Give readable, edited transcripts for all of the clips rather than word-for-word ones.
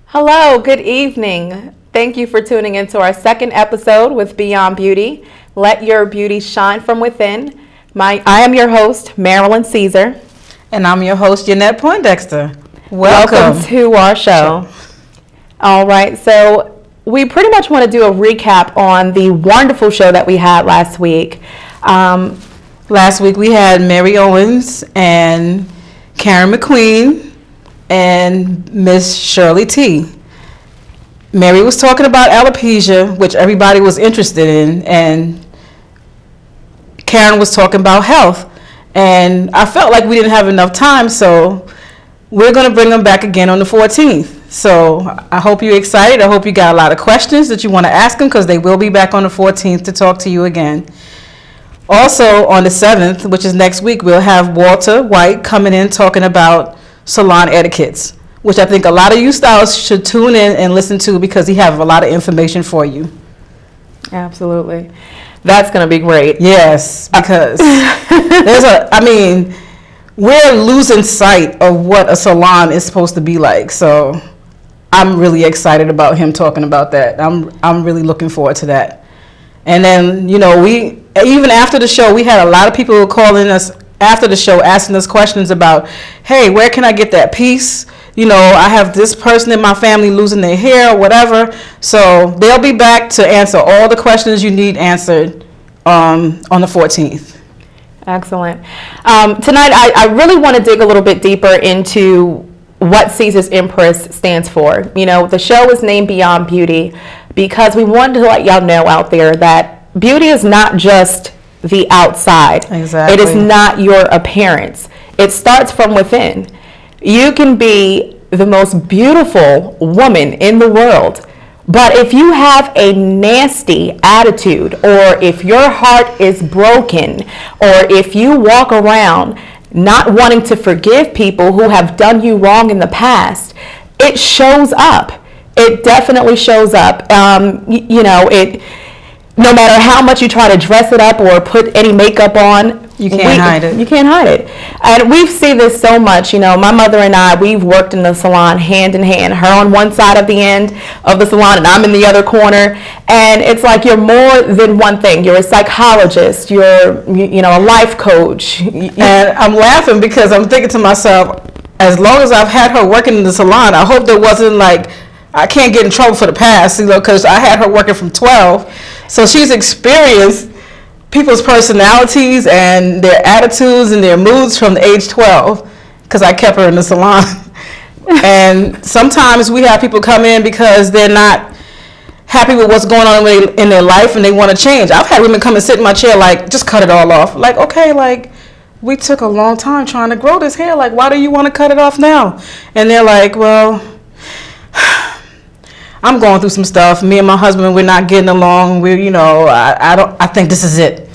Hello, good evening. Thank you for tuning into our second episode with Beyond Beauty. Let your beauty shine from within. I am your host, Marilyn Caesar. And I'm your host, Jeanette Poindexter. Welcome to our show. All right, so we pretty much want to do a recap on the wonderful show that we had last week. Last week we had Mary Owens and Karen McQueen and Miss Shirley T. Mary was talking about alopecia, which everybody was interested in, and Karen was talking about health. And I felt like we didn't have enough time, so we're going to bring them back again on the 14th. So I hope you're excited. I hope you got a lot of questions that you want to ask them, because they will be back on the 14th to talk to you again. Also on the 7th, which is next week, we'll have Walter White coming in talking about salon etiquettes, which I think a lot of you stylists should tune in and listen to, because he has a lot of information for you. Absolutely. That's going to be great. Yes, because we're losing sight of what a salon is supposed to be like. So I'm really excited about him talking about that. I'm really looking forward to that. And then, we even after the show, we had a lot of people calling us after the show asking us questions about, hey, where can I get that piece? I have this person in my family losing their hair or whatever. So they'll be back to answer all the questions you need answered on the 14th. Excellent. Tonight, I really want to dig a little bit deeper into what Caesar's Empress stands for. The show is named Beyond Beauty because we wanted to let y'all know out there that beauty is not just the outside. Exactly. It is not your appearance. It starts from within. You can be the most beautiful woman in the world, but if you have a nasty attitude, or if your heart is broken, or if you walk around not wanting to forgive people who have done you wrong in the past, it shows up. It definitely shows up. No matter how much you try to dress it up or put any makeup on, you can't hide it. You can't hide it. And we've seen this so much. My mother and I, we've worked in the salon hand in hand. Her on one side of the end of the salon, and I'm in the other corner. And it's like you're more than one thing. You're a psychologist. You're, a life coach. And I'm laughing because I'm thinking to myself, as long as I've had her working in the salon, I hope there wasn't like, I can't get in trouble for the past, because I had her working from 12. So she's experienced people's personalities and their attitudes and their moods from the age 12, because I kept her in the salon. And sometimes we have people come in because they're not happy with what's going on in their life and they want to change. I've had women come and sit in my chair like, just cut it all off. Like, okay, like, we took a long time trying to grow this hair. Like, why do you want to cut it off now? And they're like, well, I'm going through some stuff. Me and my husband, we're not getting along. I think this is it.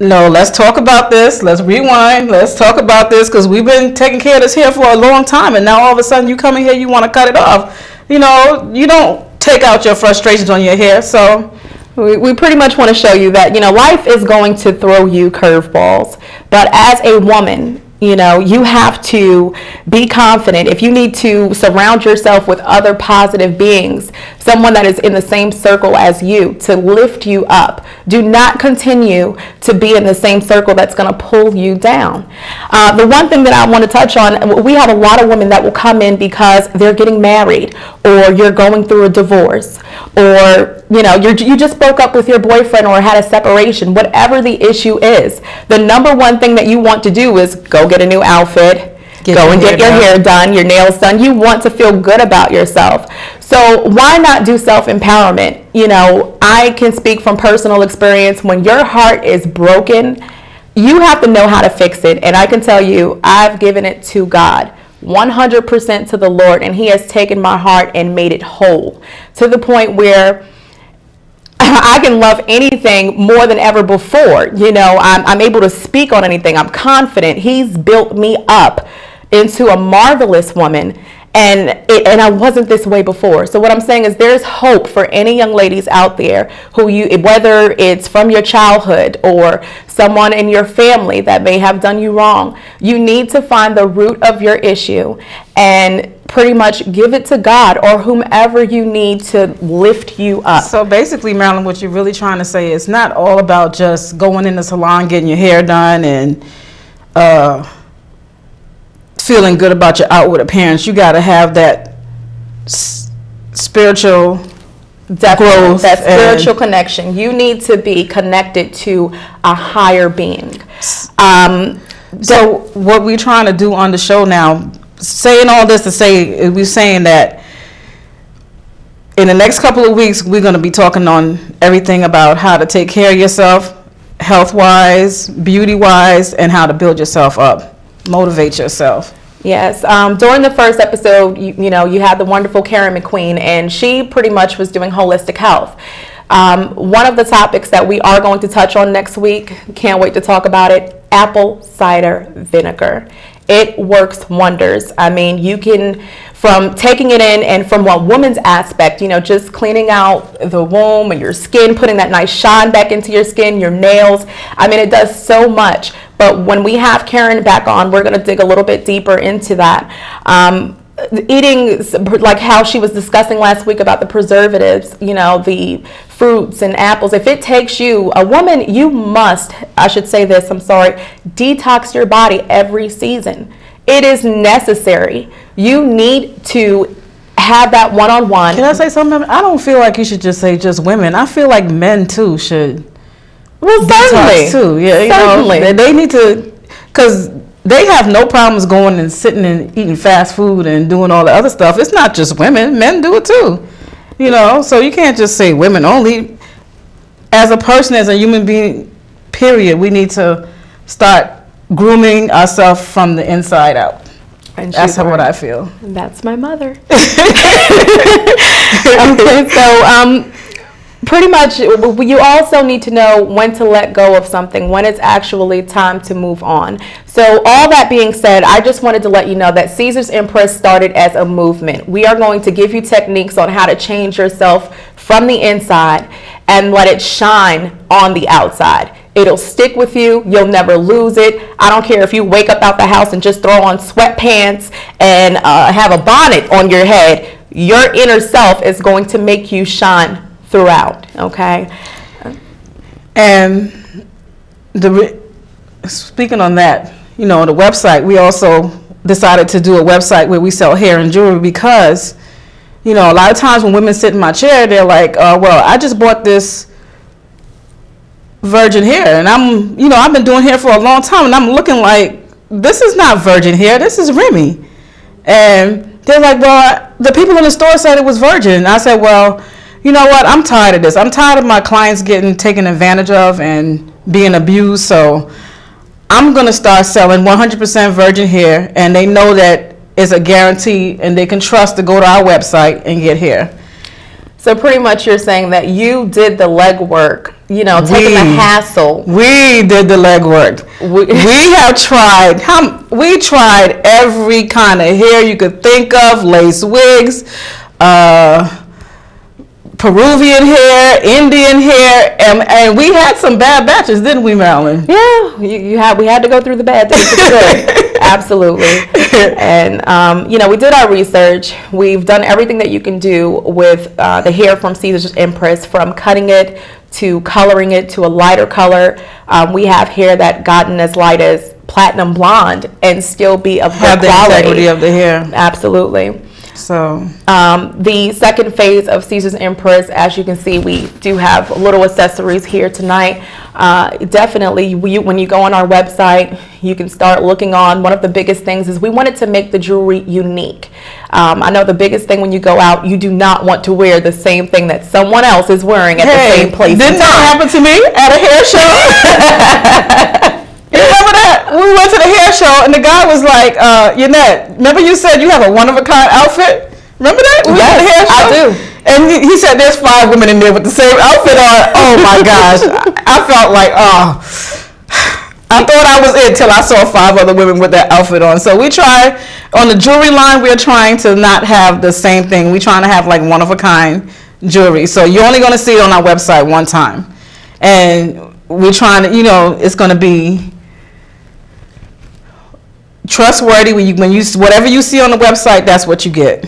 No, let's talk about this. Let's rewind. Let's talk about this, because we've been taking care of this hair for a long time, and now all of a sudden you come in here, you want to cut it off. You don't take out your frustrations on your hair. So we pretty much want to show you that, life is going to throw you curveballs. But as a woman, you have to be confident. If you need to surround yourself with other positive beings, someone that is in the same circle as you to lift you up. Do not continue to be in the same circle that's going to pull you down. The one thing that I want to touch on, we have a lot of women that will come in because they're getting married, or you're going through a divorce, or you just broke up with your boyfriend or had a separation, whatever the issue is, the number one thing that you want to do is go get a new outfit, go and get your hair done, your nails done. You want to feel good about yourself. So why not do self-empowerment? I can speak from personal experience. When your heart is broken, you have to know how to fix it. And I can tell you, I've given it to God, 100% to the Lord, and he has taken my heart and made it whole to the point where I can love anything more than ever before. I'm able to speak on anything. I'm confident. He's built me up into a marvelous woman, and I wasn't this way before. So what I'm saying is there's hope for any young ladies out there who whether it's from your childhood or someone in your family that may have done you wrong. You need to find the root of your issue and pretty much give it to God or whomever you need to lift you up. So basically, Marilyn, what you're really trying to say is not all about just going in the salon, getting your hair done, and feeling good about your outward appearance. You got to have that spiritual growth, that spiritual connection. You need to be connected to a higher being. So what we're trying to do on the show now, saying all this to say, we're saying that in the next couple of weeks, we're going to be talking on everything about how to take care of yourself, health-wise, beauty-wise, and how to build yourself up, motivate yourself. Yes. During the first episode, you had the wonderful Karen McQueen, and she pretty much was doing holistic health. One of the topics that we are going to touch on next week, can't wait to talk about it, apple cider vinegar. It works wonders. I mean, you can, from taking it in and from a woman's aspect, just cleaning out the womb and your skin, putting that nice shine back into your skin, your nails. I mean, it does so much. But when we have Karen back on, we're going to dig a little bit deeper into that. Eating, like how she was discussing last week about the preservatives, the fruits and apples. If it takes you, a woman, you must, I should say this, I'm sorry, detox your body every season. It is necessary. You need to have that one-on-one. Can I say something? I don't feel like you should just say just women. I feel like men too should. Well, certainly. Too. Yeah, certainly. They need to, because they have no problems going and sitting and eating fast food and doing all the other stuff. It's not just women. Men do it too. So you can't just say women only. As a person, as a human being, period, we need to start grooming ourselves from the inside out. And that's what I feel. That's my mother. Okay, so pretty much, you also need to know when to let go of something, when it's actually time to move on. So all that being said, I just wanted to let you know that Caesar's Impress started as a movement. We are going to give you techniques on how to change yourself from the inside and let it shine on the outside. It'll stick with you. You'll never lose it. I don't care if you wake up out the house and just throw on sweatpants and have a bonnet on your head. Your inner self is going to make you shine throughout, okay? And speaking on that, the website, we also decided to do a website where we sell hair and jewelry because, a lot of times when women sit in my chair, they're like, well, I just bought this virgin hair and I've been doing hair for a long time and I'm looking like, this is not virgin hair, this is Remy. And they're like, well, the people in the store said it was virgin. And I said, well, you know what? I'm tired of this. I'm tired of my clients getting taken advantage of and being abused. So I'm going to start selling 100% virgin hair, and they know that it's a guarantee and they can trust to go to our website and get hair. So pretty much you're saying that you did the legwork, taking the hassle. We did the legwork. We have tried. We tried every kind of hair you could think of, lace wigs, Peruvian hair, Indian hair, and we had some bad batches, didn't we, Marilyn? Yeah, we had to go through the bad things. Good. Absolutely. And we did our research. We've done everything that you can do with the hair from Caesar's Impress, from cutting it to coloring it to a lighter color. We have hair that gotten as light as platinum blonde and still be of good quality. The integrity of the hair. Absolutely. So the second phase of Caesar's Empress, as you can see, we do have little accessories here tonight. Definitely, when you go on our website, you can start looking on. One of the biggest things is we wanted to make the jewelry unique. I know the biggest thing when you go out, you do not want to wear the same thing that someone else is wearing at the same place. Didn't that happen to me at a hair show? You remember that? We went to the hair show and the guy was like, Yannette, remember you said you have a one-of-a-kind outfit? Remember that? We went to the hair show? I do. And he said there's 5 women in there with the same outfit on. Oh my gosh. I felt like, I thought I was it till I saw 5 other women with that outfit on. So we try, on the jewelry line, we're trying to not have the same thing. We're trying to have like one-of-a-kind jewelry. So you're only going to see it on our website one time. And we're trying to, it's going to be trustworthy. When you whatever you see on the website, that's what you get.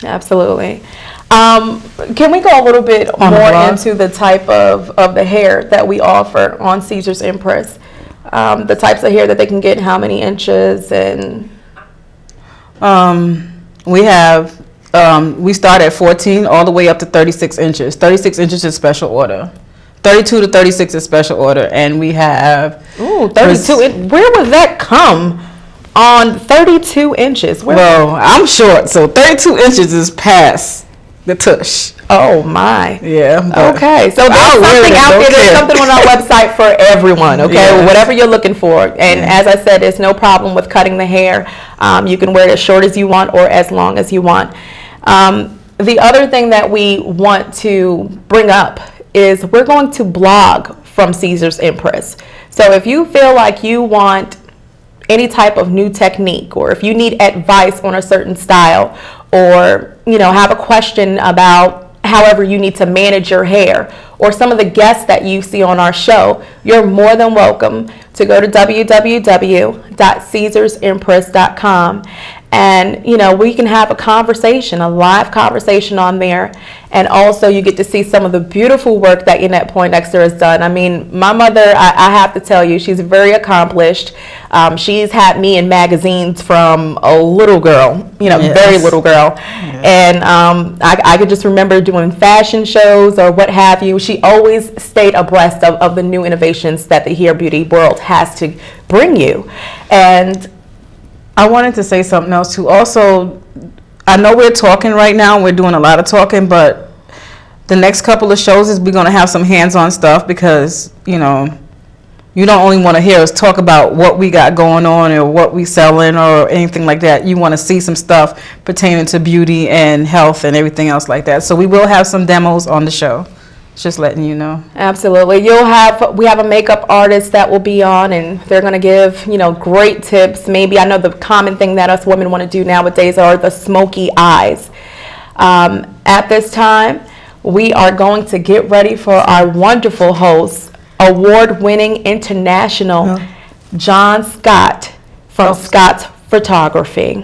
Absolutely. Can we go a little bit more into the type of the hair that we offer on Caesar's Empress? The types of hair that they can get, how many inches, and we have we start at 14 all the way up to 36 inches. 36 inches is special order. 32 to 36 is special order, and we have 32. Where would that come on 32 inches? Well, I'm short, so 32 inches is past the tush. Oh my. Yeah. Okay. So there's something out there. There's something on our website for everyone. Okay. Yeah. Whatever you're looking for. And as I said, there's no problem with cutting the hair. You can wear it as short as you want or as long as you want. The other thing that we want to bring up is we're going to blog from Caesar's Empress. So if you feel like you want any type of new technique, or if you need advice on a certain style, or have a question about however you need to manage your hair, or some of the guests that you see on our show, you're more than welcome to go to www.caesarsempress.com, and we can have a conversation, a live conversation on there. And also you get to see some of the beautiful work that Yannette Poindexter has done. I mean, my mother, I have to tell you, she's very accomplished. She's had me in magazines from a little girl, very little girl. Yes. And I could just remember doing fashion shows or what have you. She always stayed abreast of the new innovations that the hair beauty world has to bring you. And I wanted to say something else too. Also, I know we're talking right now, we're doing a lot of talking, but the next couple of shows is we're going to have some hands-on stuff, because, you don't only want to hear us talk about what we got going on or what we selling or anything like that. You want to see some stuff pertaining to beauty and health and everything else like that. So we will have some demos on the show. Just letting you know. Absolutely. We have a makeup artist that will be on, and they're going to give, great tips. Maybe, I know the common thing that us women want to do nowadays are the smoky eyes. At this time, we are going to get ready for our wonderful host, award-winning international John Scott from Scott's Photography.